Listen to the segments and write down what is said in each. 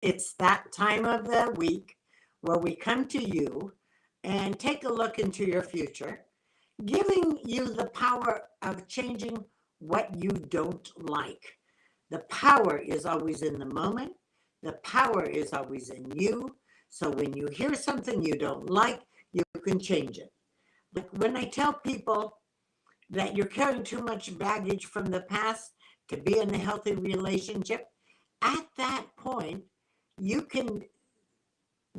It's that time of the week where we come to you and take a look into your future, giving you the power of changing what you don't like. The power is always in the moment. The power is always in you. So when you hear something you don't like, you can change it. Like when I tell people that you're carrying too much baggage from the past to be in a healthy relationship, at that point, you can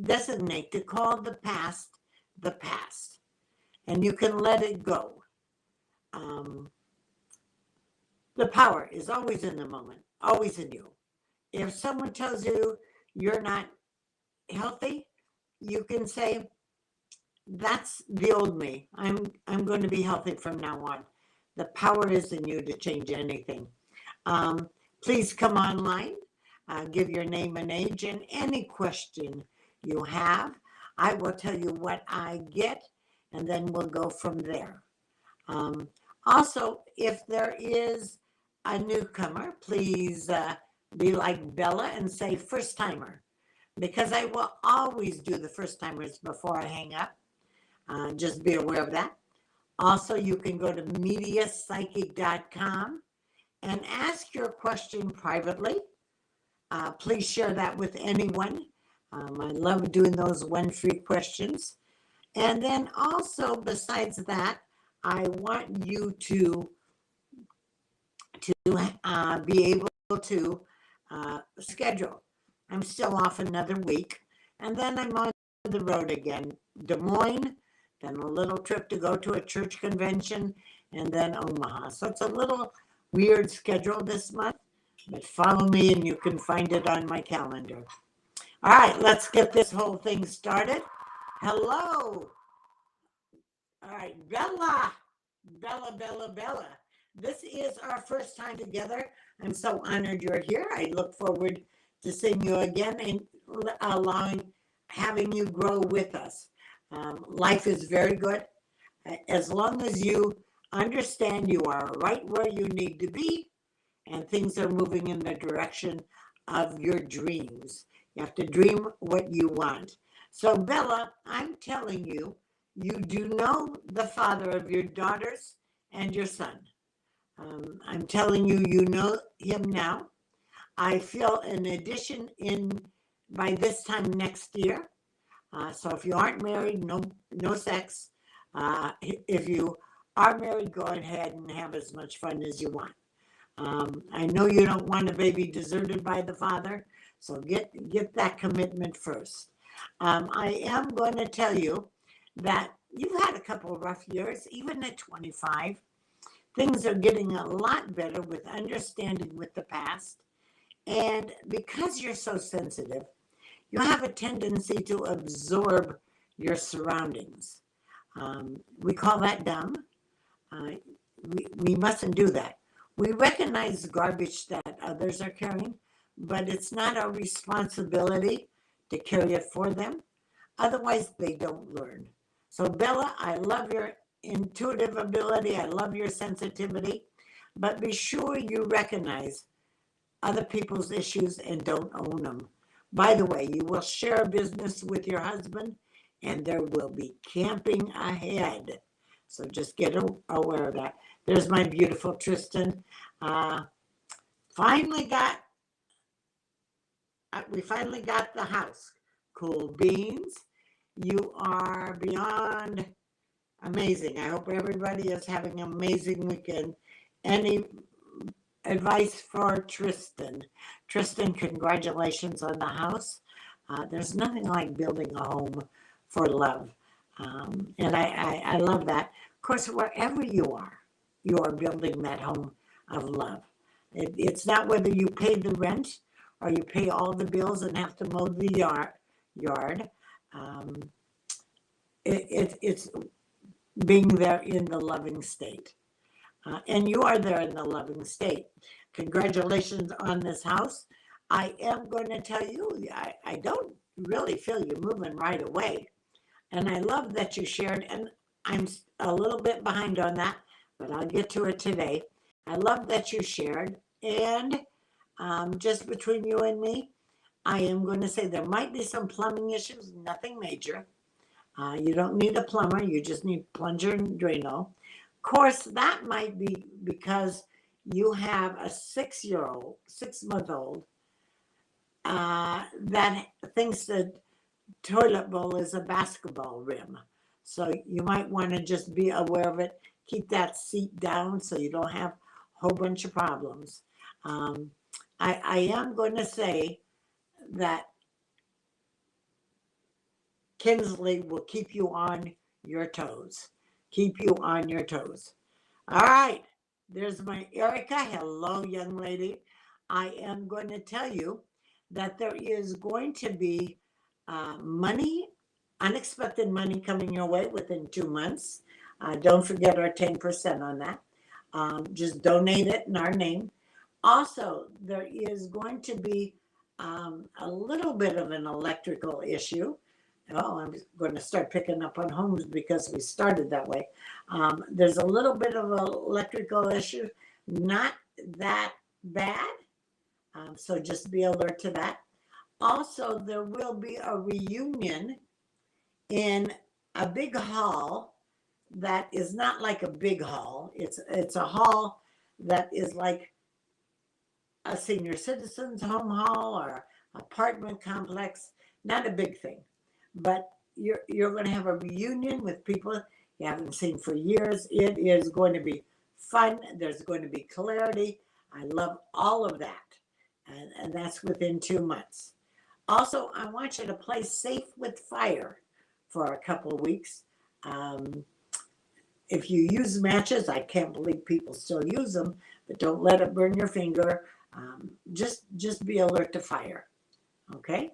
designate to call the past, and you can let it go. Um, the power is always in the moment, always in you. If someone tells you you're not healthy, you can say, that's the old me. I'm going to be healthy from now on. The power is in you to change anything. Um, Please come online, give your name and age, and any question you have. I will tell you what I get, and then we'll go from there. Um, Also, if there is a newcomer, please be like Bella and say first timer, because I will always do the first timers before I hang up. Just be aware of that. Also, you can go to mediapsychic.com and ask your question privately. Please share that with anyone. I love doing those one free questions. And then also, besides that, I want you to be able to schedule. I'm still off another week, and then I'm on the road again. Des Moines, then a little trip to go to a church convention, and then Omaha. So it's a little weird schedule this month, but follow me and you can find it on my calendar. All right, let's get this whole thing started. Hello. All right, Bella. This is our first time together. I'm so honored you're here. I look forward to seeing you again and having you grow with us. Life is very good. As long as you understand you are right where you need to be and things are moving in the direction of your dreams. You have to dream what you want. So, Bella, I'm telling you, you do know the father of your daughters and your son. I'm telling you, you know him now. I feel an addition in by this time next year. So if you aren't married, no sex. If you are married, go ahead and have as much fun as you want. I know you don't want a baby deserted by the father, so get that commitment first. I am going to tell you that you've had a couple of rough years, even at 25. Things are getting a lot better with understanding with the past. And because you're so sensitive, you have a tendency to absorb your surroundings. We call that dumb. We mustn't do that. We recognize garbage that others are carrying, but it's not our responsibility to carry it for them. Otherwise, they don't learn. So, Bella, I love your intuitive ability. I love your sensitivity, but be sure you recognize other people's issues and don't own them. By the way, you will share a business with your husband and there will be camping ahead. So just get aware of that. There's my beautiful Tristan. Finally got, we finally got the house. Cool beans. You are beyond amazing. I hope everybody is having an amazing weekend. Any advice for Tristan? Tristan, congratulations on the house. There's nothing like building a home for love. And I love that. Of course, wherever you are building that home of love. It's not whether you pay the rent or you pay all the bills and have to mow the yard. It's being there in the loving state. And you are there in the loving state. Congratulations on this house. I am going to tell you, I don't really feel you moving right away. And I love that you shared, and I'm a little bit behind on that, but I'll get to it today. I love that you shared. And just between you and me, I am going to say there might be some plumbing issues, nothing major. You don't need a plumber, you just need plunger and Drano. Of course, that might be because you have a 6-year-old, 6-month old, that thinks the toilet bowl is a basketball rim. So you might want to just be aware of it. Keep that seat down so you don't have a whole bunch of problems. I am going to say that Kinsley will keep you on your toes. Keep you on your toes. All right. There's my Erica. Hello, young lady. I am going to tell you that there is going to be money, unexpected money coming your way within 2 months. Don't forget our 10% on that. Just donate it in our name. Also, there is going to be a little bit of an electrical issue. Oh, I'm going to start picking up on homes because we started that way. There's a little bit of an electrical issue, not that bad. So just be alert to that. Also, there will be a reunion in a big hall that is not like a big hall. It's a hall that is like a senior citizens home hall or apartment complex. Not a big thing, but you're going to have a reunion with people you haven't seen for years. It is going to be fun. There's going to be clarity. I love all of that. And that's within 2 months. Also, I want you to play safe with fire for a couple of weeks. If you use matches, I can't believe people still use them, but don't let it burn your finger. Just be alert to fire. Okay?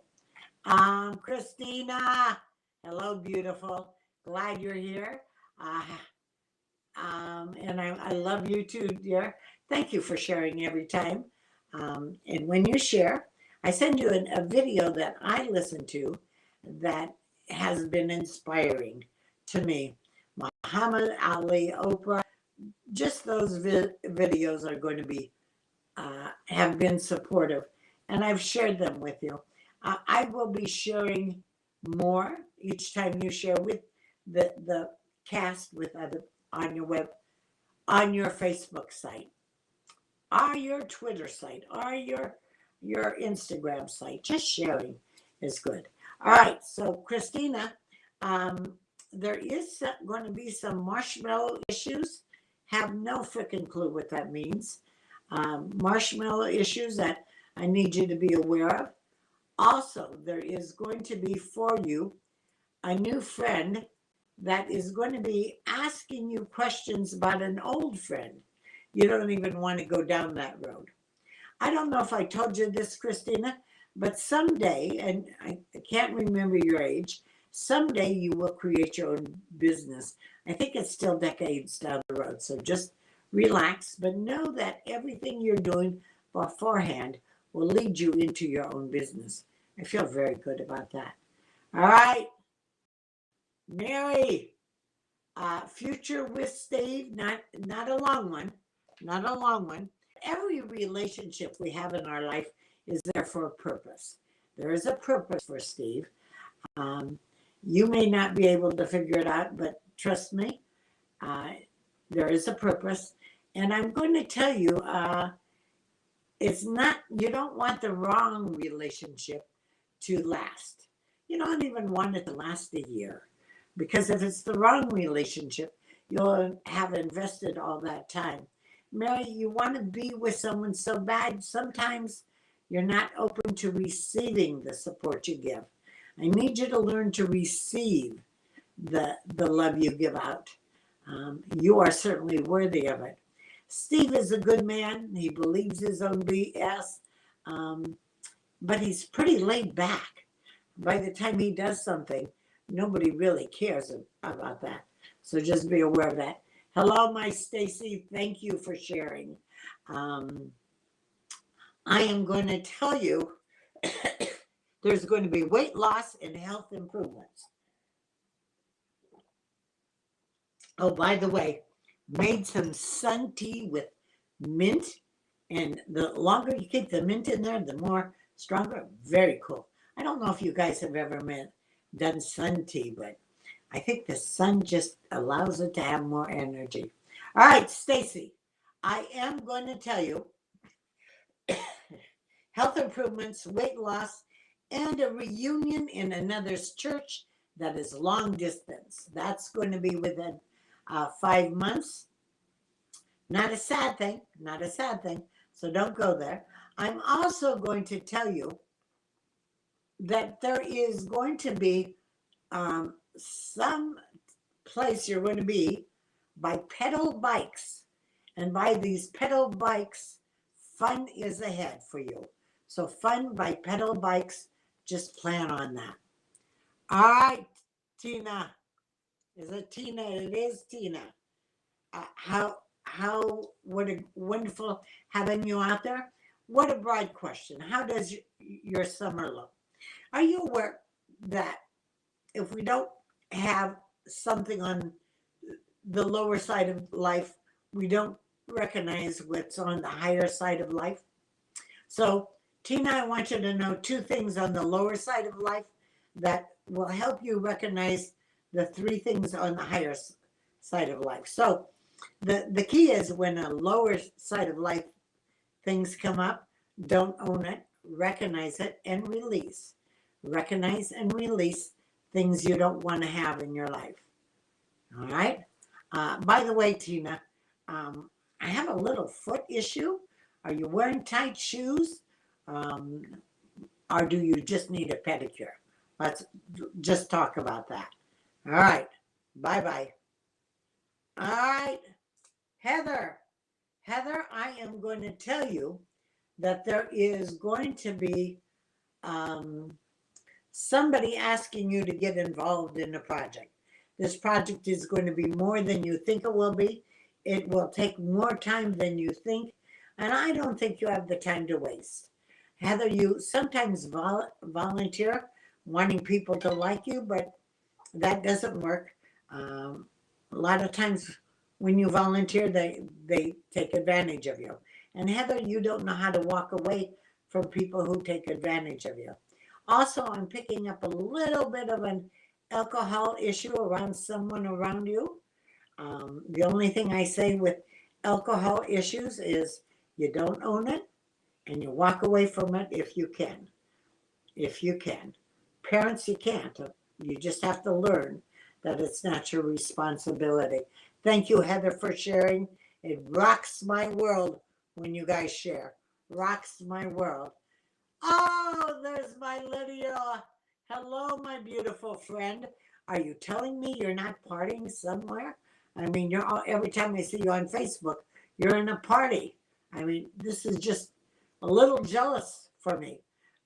Christina, hello, beautiful. Glad you're here. And I love you too, dear. Thank you for sharing every time. And when you share, I send you a video that I listen to that has been inspiring to me. Muhammad Ali, Oprah, just those videos are going to be, have been supportive. And I've shared them with you. I will be sharing more each time you share with the cast with other on your Facebook site, or your Twitter site, or your Instagram site. Just sharing is good. All right, so Christina, there is going to be some marshmallow issues. Have no freaking clue what that means. Marshmallow issues that I need you to be aware of. Also, there is going to be for you a new friend that is going to be asking you questions about an old friend. You don't even want to go down that road. I don't know if I told you this, Christina, but someday, and I can't remember your age, someday you will create your own business. I think it's still decades down the road, so just relax, but know that everything you're doing beforehand will lead you into your own business. I feel very good about that. All right, Mary, future with Steve, not a long one, not a long one. Every relationship we have in our life is there for a purpose. There is a purpose for Steve. You may not be able to figure it out, but trust me, there is a purpose. And I'm going to tell you, it's not, you don't want the wrong relationship to last. You don't even want it to last a year, because if it's the wrong relationship, you'll have invested all that time. Mary, you want to be with someone so bad, sometimes you're not open to receiving the support you give. I need you to learn to receive the love you give out. You are certainly worthy of it. Steve is a good man. He believes his own BS, but he's pretty laid back. By the time he does something, nobody really cares about that. So just be aware of that. Hello, my Stacy. Thank you for sharing. I am going to tell you there's going to be weight loss and health improvements. Oh, by the way, made some sun tea with mint. And the longer you keep the mint in there, the more stronger. Very cool. I don't know if you guys have ever done sun tea, but I think the sun just allows it to have more energy. All right, Stacy, I am going to tell you health improvements, weight loss, and a reunion in another's church that is long distance. That's going to be within 5 months. Not a sad thing, not a sad thing. So don't go there. I'm also going to tell you that there is going to be some place you're going to be by pedal bikes. And by these pedal bikes, fun is ahead for you. So fun by pedal bikes, just plan on that. All right, Tina. Is it Tina? It is Tina. What a wonderful having you out there. What a broad question. How does your summer look? Are you aware that if we don't have something on the lower side of life, we don't recognize what's on the higher side of life? So, Tina, I want you to know two things on the lower side of life that will help you recognize the three things on the higher side of life. So, the key is when a lower side of life things come up, don't own it, recognize it, and release. Recognize and release things you don't want to have in your life. All right. By the way, Tina, I have a little foot issue. Are you wearing tight shoes? Or do you just need a pedicure? Let's just talk about that. All right. Bye-bye. All right. Heather, I am going to tell you that there is going to be somebody asking you to get involved in a project. This project is going to be more than you think it will be. It will take more time than you think, and I don't think you have the time to waste. Heather, you sometimes volunteer wanting people to like you, but that doesn't work. A lot of times when you volunteer, they take advantage of you. And Heather, you don't know how to walk away from people who take advantage of you. Also, I'm picking up a little bit of an alcohol issue around someone around you. The only thing I say with alcohol issues is you don't own it and you walk away from it if you can. If you can. Parents, you can't. You just have to learn that it's not your responsibility. Thank you, Heather, for sharing. It rocks my world when you guys share. Rocks my world. Oh, there's my Lydia. Hello, my beautiful friend. Are you telling me you're not partying somewhere? I mean, every time I see you on Facebook, you're in a party. I mean, this is just a little jealous for me.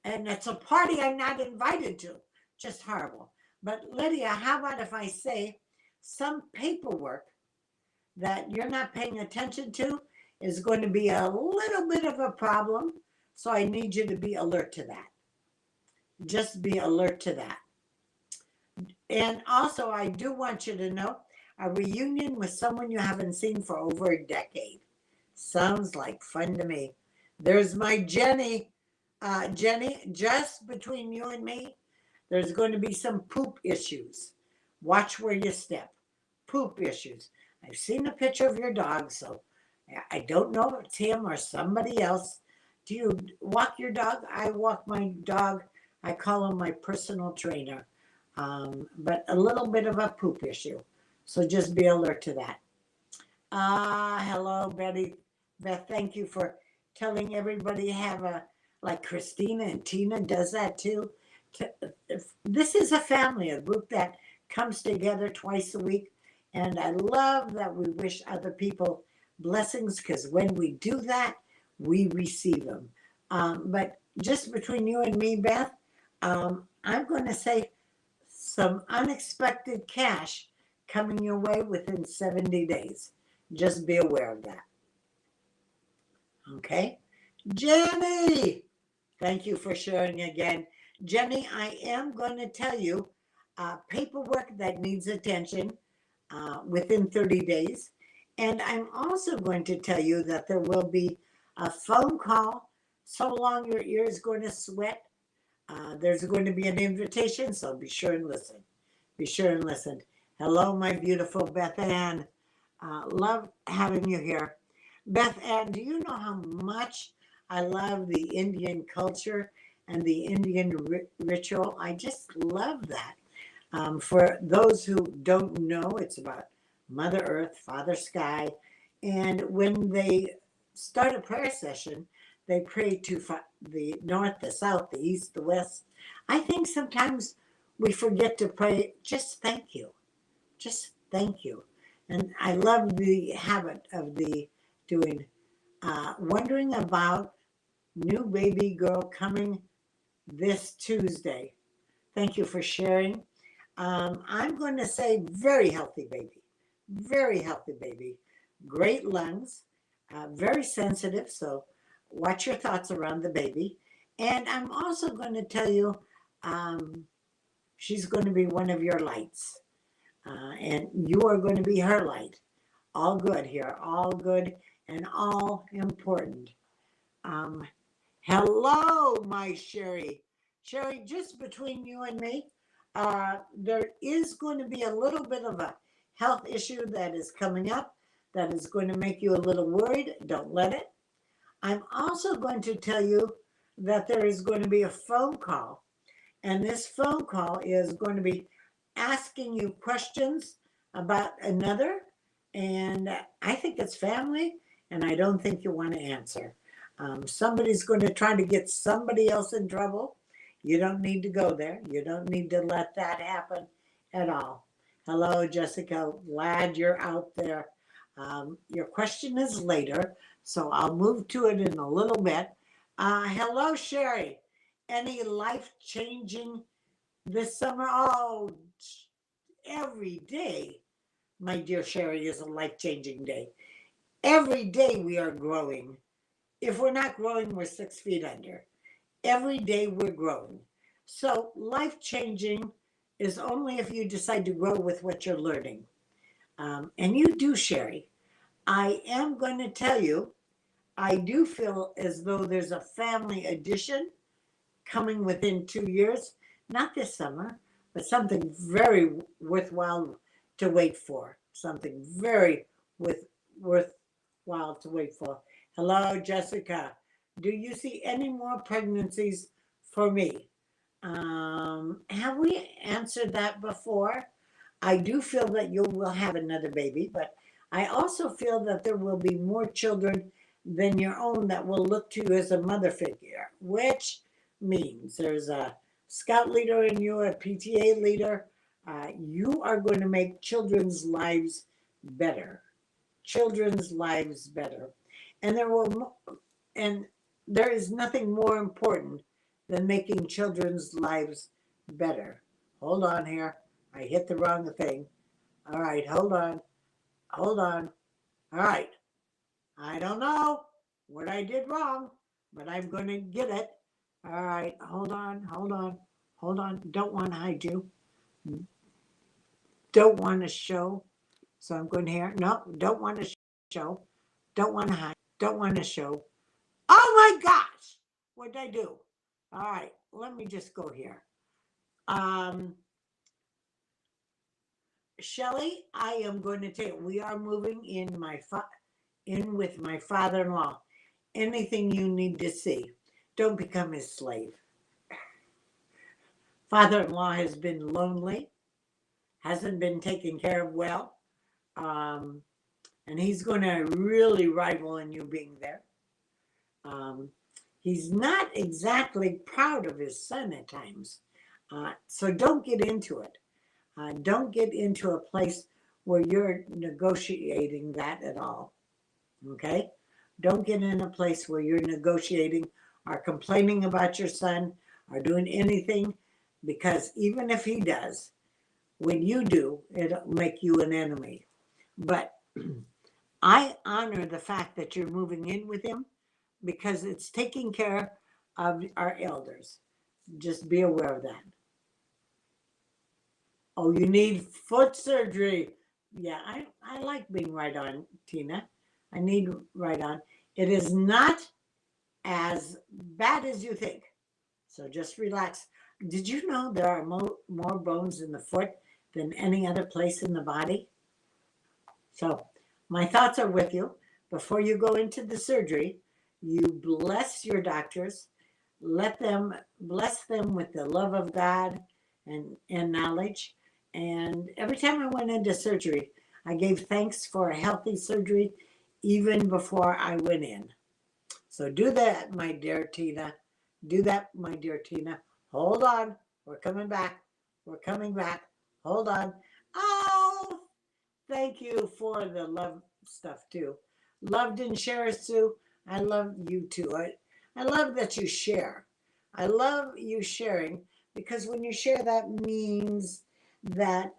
And it's a party I'm not invited to. Just horrible. But Lydia, how about if I say some paperwork that you're not paying attention to is going to be a little bit of a problem. So I need you to be alert to that. Just be alert to that. And also, I do want you to know a reunion with someone you haven't seen for over a decade. Sounds like fun to me. There's my Jenny. Jenny, just between you and me, there's going to be some poop issues. Watch where you step. Poop issues. I've seen a picture of your dog, so I don't know if it's him or somebody else. Do you walk your dog? I walk my dog. I call him my personal trainer. But a little bit of a poop issue. So just be alert to that. Hello, Betty. Beth, thank you for telling everybody like Christina and Tina does that too. This is a family, a group that comes together twice a week. And I love that we wish other people blessings, because when we do that, we receive them. But just between you and me, Beth, I'm going to say some unexpected cash coming your way within 70 days. Just be aware of that. Okay? Jenny, thank you for sharing again. Jenny, I am going to tell you paperwork that needs attention within 30 days. And I'm also going to tell you that there will be a phone call so long your ear is going to sweat. There's going to be an invitation, so be sure and listen. Be sure and listen. Hello, my beautiful Beth Ann. Love having you here. Beth Ann, do you know how much I love the Indian culture and the Indian ritual? I just love that. For those who don't know, it's about Mother Earth, Father Sky, and when they start a prayer session, they pray to the north, the south, the east, the west. I think sometimes we forget to pray, just thank you. Just thank you. And I love the habit of the doing, wondering about new baby girl coming this Tuesday. Thank you for sharing. I'm going to say very healthy baby, very healthy baby, great lungs, very sensitive. So watch your thoughts around the baby. And I'm also going to tell you she's going to be one of your lights. And you are going to be her light. All good here, all good and all important. Um, Hello, my Sherry. Sherry, just between you and me, there is going to be a little bit of a health issue that is coming up that is going to make you a little worried. Don't let it. I'm also going to tell you that there is going to be a phone call, and this phone call is going to be asking you questions about another, and I think it's family, and I don't think you want to answer. Somebody's going to try to get somebody else in trouble. You don't need to go there. You don't need to let that happen at all. Hello, Jessica. Glad you're out there. Your question is later, so I'll move to it in a little bit. Hello, Sherry. Any life-changing this summer? Oh, every day, my dear Sherry, is a life-changing day. Every day we are growing. If we're not growing, we're 6 feet under. Every day we're growing. So life-changing is only if you decide to grow with what you're learning. And you do, Sherry. I am going to tell you, I do feel as though there's a family addition coming within 2 years. Not this summer, but something very worthwhile to wait for. Something very worthwhile to wait for. Hello, Jessica. Do you see any more pregnancies for me? Have we answered that before? I do feel that you will have another baby, but I also feel that there will be more children than your own that will look to you as a mother figure, which means there's a scout leader in you, a PTA leader. You are going to make children's lives better. Children's lives better. And there is nothing more important than making children's lives better. Hold on here. I hit the wrong thing. All right, hold on. Hold on. All right. I don't know what I did wrong, but I'm going to get it. All right, hold on. Don't want to hide you. Don't want to show. So I'm going here. No, don't want to show. Don't want to hide. Don't want to show. Oh my gosh. What did I do? All right, let me just go here. Shelly, I am going to take, we are moving in with my father-in-law. Anything you need to see. Don't become his slave. Father-in-law has been lonely, hasn't been taken care of well, and he's going to really rival in you being there. He's not exactly proud of his son at times, so don't get into it. Don't get into a place where you're negotiating that at all. Okay? Don't get in a place where you're negotiating or complaining about your son or doing anything, because even if he does, when you do, it'll make you an enemy. But I honor the fact that you're moving in with him because it's taking care of our elders. Just be aware of that. Oh, you need foot surgery. Yeah, I like being right on, Tina. I need right on. It is not as bad as you think. So just relax. Did you know there are more bones in the foot than any other place in the body? So my thoughts are with you. Before you go into the surgery, you bless your doctors. Let them bless them with the love of God and knowledge. And every time I went into surgery, I gave thanks for a healthy surgery even before I went in. So do that, my dear Tina. Do that, my dear Tina. Hold on. We're coming back. We're coming back. Hold on. Oh, thank you for the love stuff too. Loved and share, Sue. I love you too. I love that you share. I love you sharing because when you share, that means that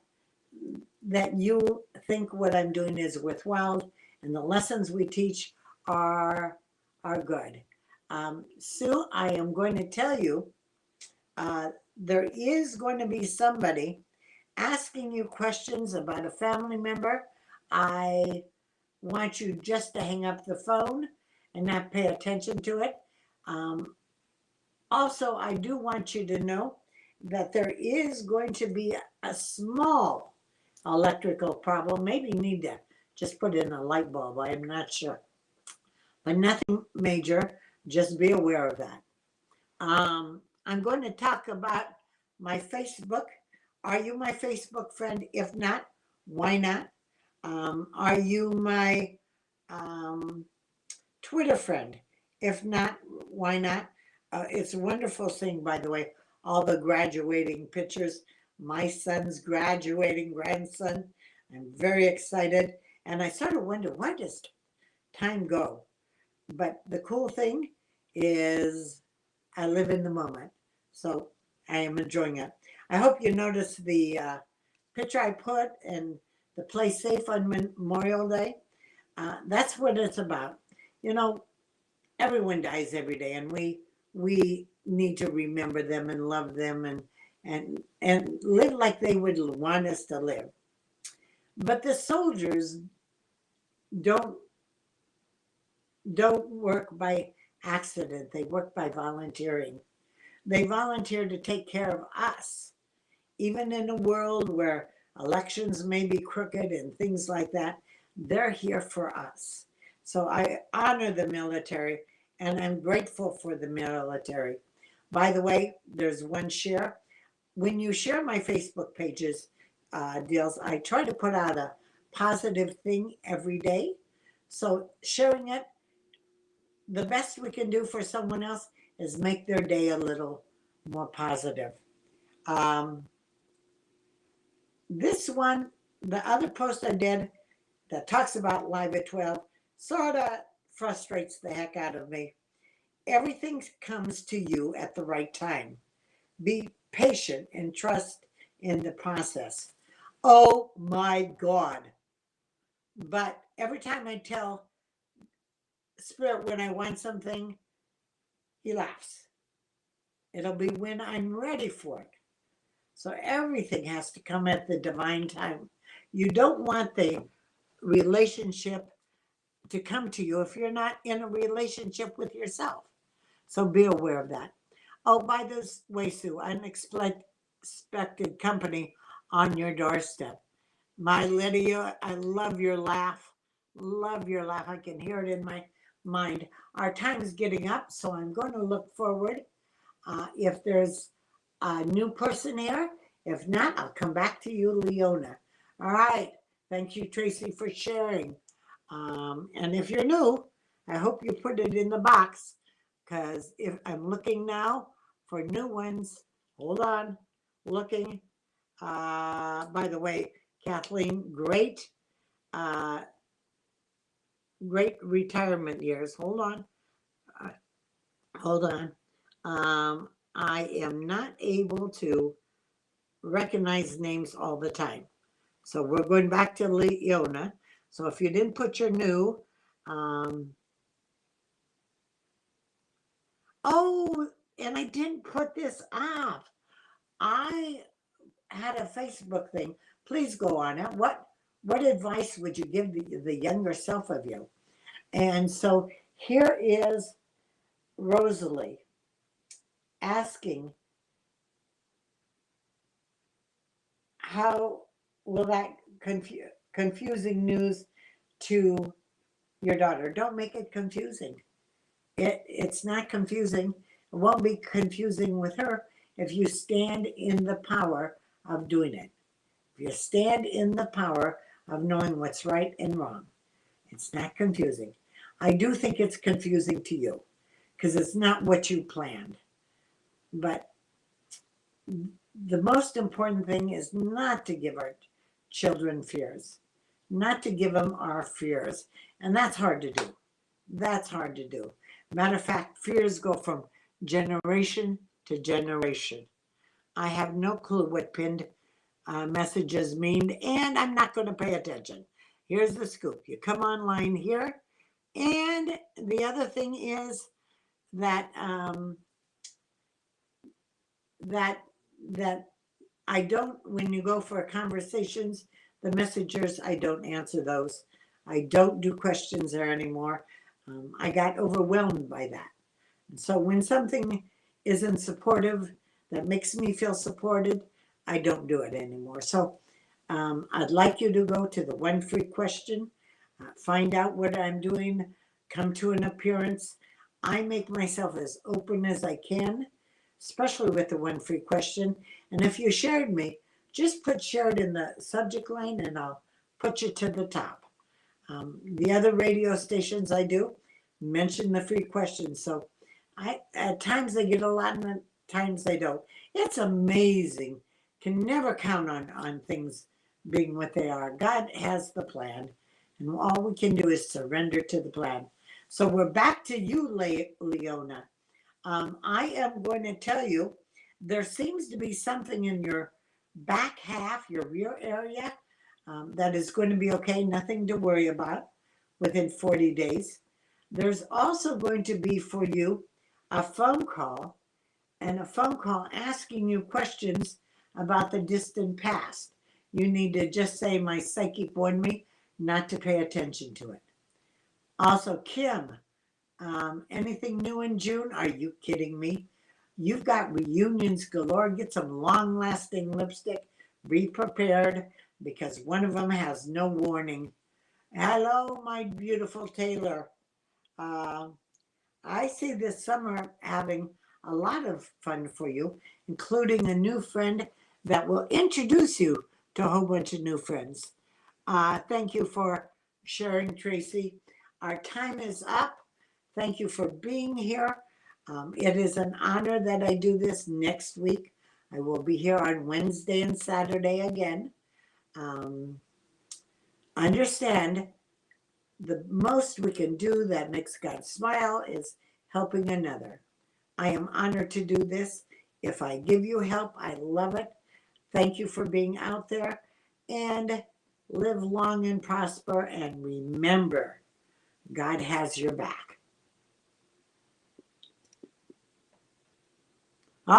you think what I'm doing is worthwhile and the lessons we teach are good. Sue, I am going to tell you there is going to be somebody asking you questions about a family member. I want you just to hang up the phone and not pay attention to it. Also, I do want you to know that there is going to be a small electrical problem. Maybe you need to just put in a light bulb. I am not sure. But nothing major. Just be aware of that. I'm going to talk about my Facebook. Are you my Facebook friend? If not, why not? Are you my Twitter friend? If not, why not? It's a wonderful thing, by the way, all the graduating pictures. My son's graduating grandson. I'm very excited. And I sort of wonder, where does time go? But the cool thing is I live in the moment. So I am enjoying it. I hope you notice the picture I put and the play safe on Memorial Day. That's what it's about. You know, everyone dies every day, and we need to remember them and love them and live like they would want us to live. But the soldiers don't work by accident. They work by volunteering. They volunteer to take care of us, even in a world where elections may be crooked and things like that. They're here for us. So I honor the military and I'm grateful for the military. By the way, there's one share. When you share my Facebook pages, deals, I try to put out a positive thing every day. So sharing it, the best we can do for someone else is make their day a little more positive. This one, the other post I did that talks about Live at 12, sort of frustrates the heck out of me. Everything comes to you at the right time. Be patient and trust in the process. Oh my God. But every time I tell Spirit when I want something, he laughs. It'll be when I'm ready for it. So everything has to come at the divine time. You don't want the relationship to come to you if you're not in a relationship with yourself. So be aware of that. Oh, by the way, Sue, unexpected company on your doorstep. My Lydia, I love your laugh. Love your laugh. I can hear it in my mind. Our time is getting up, so I'm going to look forward. If there's a new person here, if not, I'll come back to you, Leona. All right. Thank you, Tracy, for sharing. And if you're new, I hope you put it in the box because if I'm looking now for new ones, hold on, looking. By the way, Kathleen, great retirement years. Hold on. Hold on. I am not able to recognize names all the time. So we're going back to Leona. So if you didn't put your new, oh, and I didn't put this up. I had a Facebook thing. Please go on it. What advice would you give the younger self of you? And so here is Rosalie asking, how will that confusing news to your daughter? Don't make it confusing. It's not confusing. It won't be confusing with her if you stand in the power of doing it. If you stand in the power of knowing what's right and wrong, it's not confusing. I do think it's confusing to you because it's not what you planned. But the most important thing is not to give our children fears, not to give them our fears. And that's hard to do. That's hard to do. Matter of fact, fears go from generation to generation. I have no clue what pinned messages mean, and I'm not going to pay attention. Here's the scoop. You come online here, and the other thing is that that I don't, when you go for conversations, the messengers, I don't answer those. I don't do questions there anymore. I got overwhelmed by that. So when something isn't supportive, that makes me feel supported, I don't do it anymore. So I'd like you to go to the one free question, find out what I'm doing, come to an appearance. I make myself as open as I can, especially with the one free question. And if you shared me, just put shared in the subject line and I'll put you to the top. The other radio stations I do mention the free questions. So at times they get a lot and at times they don't. It's amazing. Can never count on things being what they are. God has the plan, and all we can do is surrender to the plan. So we're back to you, Leona. I am going to tell you, there seems to be something in your back half, your rear area, that is going to be okay, nothing to worry about within 40 days. There's also going to be for you a phone call, and a phone call asking you questions about the distant past. You need to just say, my psychic warned me not to pay attention to it. Also, Kim, anything new in June? Are you kidding me? You've got reunions galore. Get some long-lasting lipstick. Be prepared because one of them has no warning. Hello, my beautiful Taylor. I see this summer having a lot of fun for you, including a new friend that will introduce you to a whole bunch of new friends. Thank you for sharing, Tracy. Our time is up. Thank you for being here. It is an honor that I do this next week. I will be here on Wednesday and Saturday again. Understand, the most we can do that makes God smile is helping another. I am honored to do this. If I give you help, I love it. Thank you for being out there, and live long and prosper, and remember, God has your back.